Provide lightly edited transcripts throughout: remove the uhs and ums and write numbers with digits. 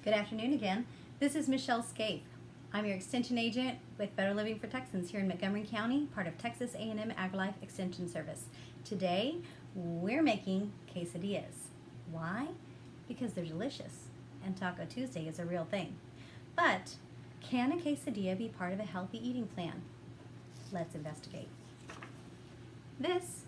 Good afternoon again. This is Michelle Scaife. I'm your Extension Agent with Better Living for Texans here in Montgomery County, part of Texas A&M AgriLife Extension Service. Today, we're making quesadillas. Why? Because they're delicious, and Taco Tuesday is a real thing. But can a quesadilla be part of a healthy eating plan? Let's investigate. This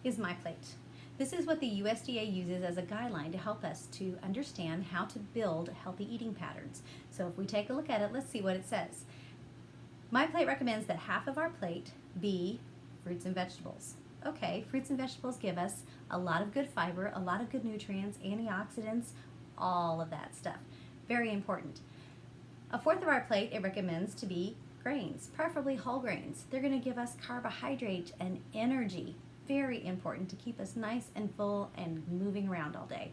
is my plate. This is what the USDA uses as a guideline to help us to understand how to build healthy eating patterns. So if we take a look at it, let's see what it says. My plate recommends that half of our plate be fruits and vegetables. Okay, fruits and vegetables give us a lot of good fiber, a lot of good nutrients, antioxidants, all of that stuff. Very important. A fourth of our plate, it recommends to be grains, preferably whole grains. They're going to give us carbohydrate and energy. Very important to keep us nice and full and moving around all day.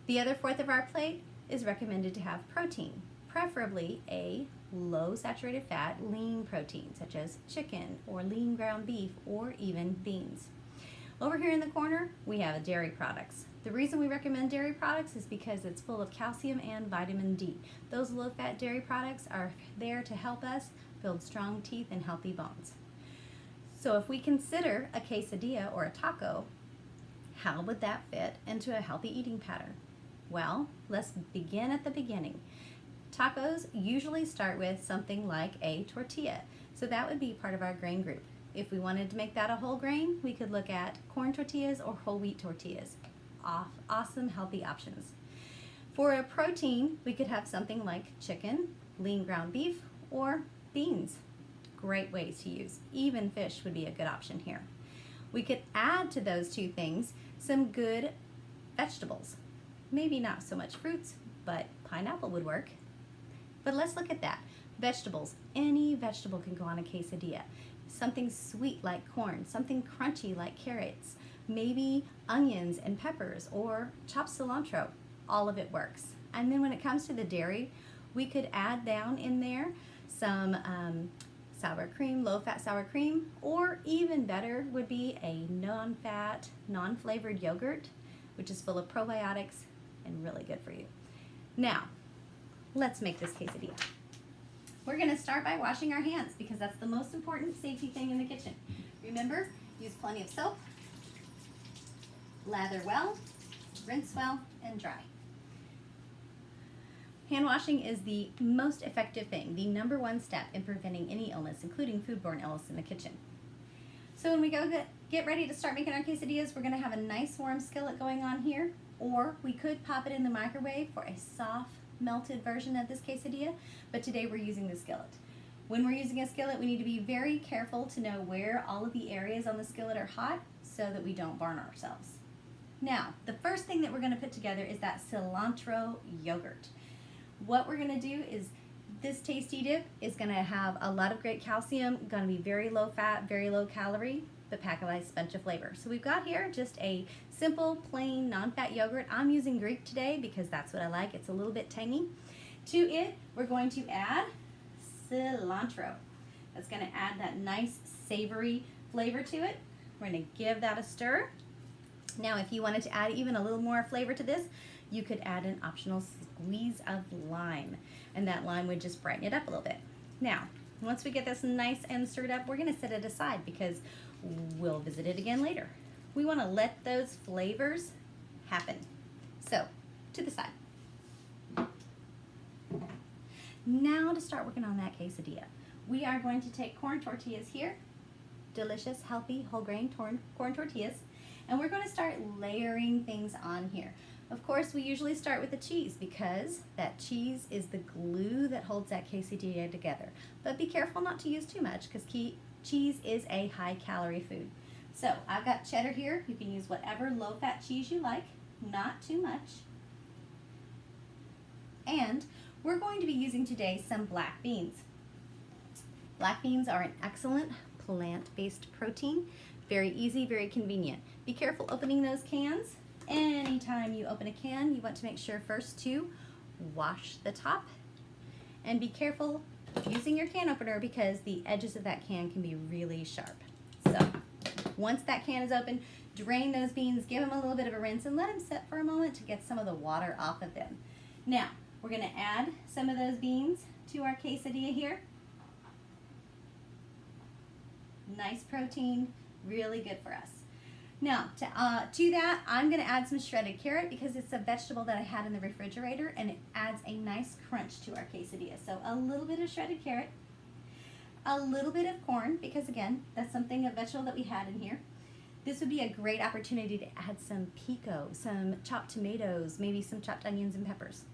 The other fourth of our plate is recommended to have protein, preferably a low saturated fat, lean protein, such as chicken or lean ground beef or even beans. Over here in the corner, we have dairy products. The reason we recommend dairy products is because it's full of calcium and vitamin D. Those low-fat dairy products are there to help us build strong teeth and healthy bones. So if we consider a quesadilla or a taco, how would that fit into a healthy eating pattern? Well, let's begin at the beginning. Tacos usually start with something like a tortilla, so that would be part of our grain group. If we wanted to make that a whole grain, we could look at corn tortillas or whole wheat tortillas. Awesome, healthy options. For a protein, we could have something like chicken, lean ground beef, or beans. Great ways to use. Even fish would be a good option here. We could add to those two things some good vegetables. Maybe not so much fruits, but pineapple would work. But let's look at that. Vegetables. Any vegetable can go on a quesadilla. Something sweet like corn, something crunchy like carrots, maybe onions and peppers or chopped cilantro. All of it works. And then when it comes to the dairy, we could add down in there some sour cream, low-fat sour cream, or even better would be a non-fat, non-flavored yogurt, which is full of probiotics and really good for you. Now, let's make this quesadilla. We're going to start by washing our hands because that's the most important safety thing in the kitchen. Remember, use plenty of soap, lather well, rinse well, and dry. Hand washing is the most effective thing, the number one step in preventing any illness, including foodborne illness in the kitchen. So when we go get ready to start making our quesadillas, we're going to have a nice warm skillet going on here, or we could pop it in the microwave for a soft, melted version of this quesadilla, but today we're using the skillet. When we're using a skillet, we need to be very careful to know where all of the areas on the skillet are hot so that we don't burn ourselves. Now, the first thing that we're going to put together is that cilantro yogurt. What we're going to do is this tasty dip is going to have a lot of great calcium, going to be very low fat, very low calorie, but pack a nice bunch of flavor. So we've got here just a simple, plain, non-fat yogurt. I'm using Greek today because that's what I like. It's a little bit tangy. To it, we're going to add cilantro. That's going to add that nice savory flavor to it. We're going to give that a stir. Now, if you wanted to add even a little more flavor to this, you could add an optional squeeze of lime, and that lime would just brighten it up a little bit. Now, once we get this nice and stirred up, we're going to set it aside because we'll visit it again later. We want to let those flavors happen. So, to the side. Now to start working on that quesadilla. We are going to take corn tortillas here, delicious, healthy, whole grain corn tortillas, and we're going to start layering things on here. Of course, we usually start with the cheese because that cheese is the glue that holds that quesadilla together. But be careful not to use too much because cheese is a high-calorie food. So I've got cheddar here. You can use whatever low-fat cheese you like, not too much. And we're going to be using today some black beans. Black beans are an excellent plant-based protein. Very easy, very convenient. Be careful opening those cans. Anytime you open a can, you want to make sure first to wash the top and be careful using your can opener because the edges of that can be really sharp. So once that can is open, drain those beans, give them a little bit of a rinse, and let them sit for a moment to get some of the water off of them. Now, We're gonna add some of those beans to our quesadilla here. Nice protein, really good for us. Now, to that, I'm gonna add some shredded carrot because it's a vegetable that I had in the refrigerator and it adds a nice crunch to our quesadilla. So a little bit of shredded carrot, a little bit of corn, because again, that's a vegetable that we had in here. This would be a great opportunity to add some pico, some chopped tomatoes, maybe some chopped onions and peppers.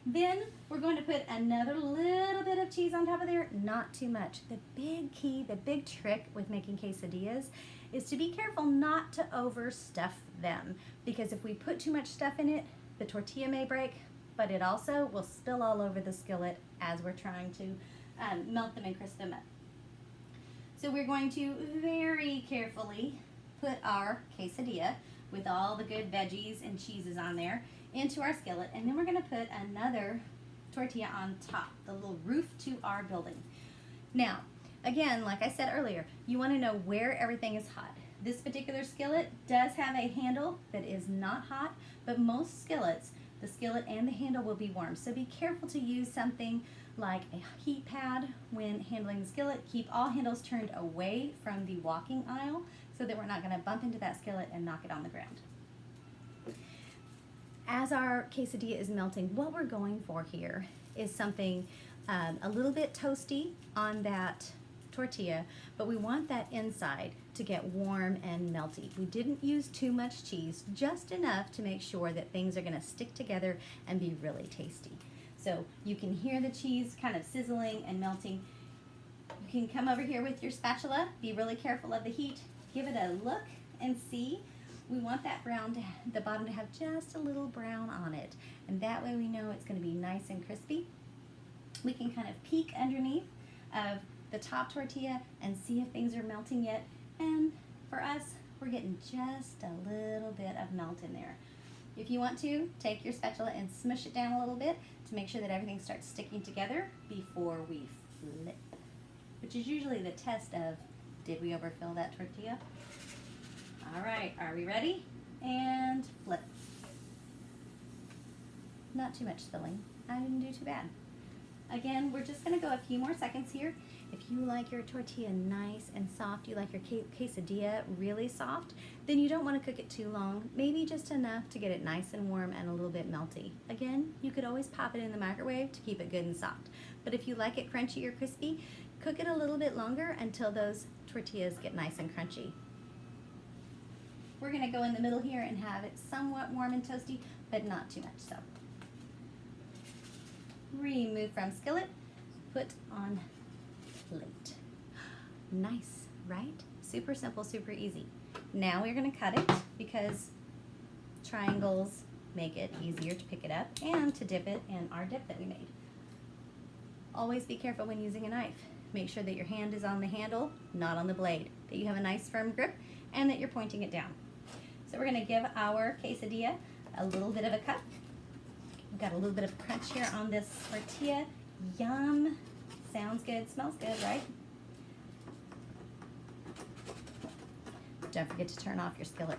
Then we're going to put another little bit of cheese on top of there, not too much. The big key, the big trick with making quesadillas is to be careful not to overstuff them, because if we put too much stuff in it, the tortilla may break, but it also will spill all over the skillet as we're trying to melt them and crisp them up. So we're going to very carefully put our quesadilla with all the good veggies and cheeses on there into our skillet, and then we're going to put another tortilla on top, the little roof to our building. Now, again, like I said earlier, you want to know where everything is hot. This particular skillet does have a handle that is not hot, but most skillets, the skillet and the handle will be warm. So be careful to use something like a heat pad when handling the skillet. Keep all handles turned away from the walking aisle so that we're not going to bump into that skillet and knock it on the ground. As our quesadilla is melting, what we're going for here is something a little bit toasty on that tortilla, but we want that inside to get warm and melty. We didn't use too much cheese, just enough to make sure that things are going to stick together and be really tasty. So you can hear the cheese kind of sizzling and melting. You can come over here with your spatula, be really careful of the heat, give it a look and see. We want that brown, the bottom to have just a little brown on it, and that way we know it's going to be nice and crispy. We can kind of peek underneath of the top tortilla and see if things are melting yet, and for us, we're getting just a little bit of melt in there. If you want to, take your spatula and smush it down a little bit to make sure that everything starts sticking together before we flip, which is usually the test of, did we overfill that tortilla? All right, are we ready? And flip. Not too much filling. I didn't do too bad. Again, we're just gonna go a few more seconds here. If you like your tortilla nice and soft, you like your quesadilla really soft, then you don't want to cook it too long, maybe just enough to get it nice and warm and a little bit melty. Again, you could always pop it in the microwave to keep it good and soft. But if you like it crunchy or crispy, cook it a little bit longer until those tortillas get nice and crunchy. We're going to go in the middle here and have it somewhat warm and toasty, but not too much so. Remove from skillet, put on plate. Nice, right? Super simple, super easy. Now we're going to cut it because triangles make it easier to pick it up and to dip it in our dip that we made. Always be careful when using a knife. Make sure that your hand is on the handle, not on the blade, that you have a nice firm grip, and that you're pointing it down. So we're going to give our quesadilla a little bit of a cut. We've got a little bit of crunch here on this tortilla. Yum. Sounds good, smells good, right? Don't forget to turn off your skillet.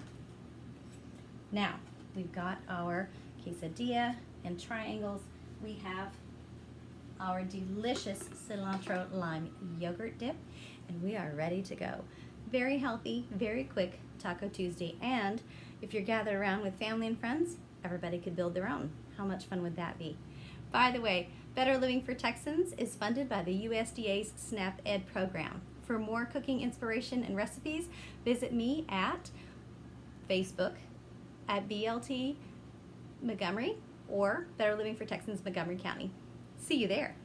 Now, we've got our quesadilla in triangles. We have our delicious cilantro lime yogurt dip, and we are ready to go. Very healthy, very quick Taco Tuesday, and if you're gathered around with family and friends, everybody could build their own. How much fun would that be? By the way, Better Living for Texans is funded by the USDA's SNAP Ed program. For more cooking inspiration and recipes, visit me at Facebook at BLT Montgomery or Better Living for Texans Montgomery County. See you there.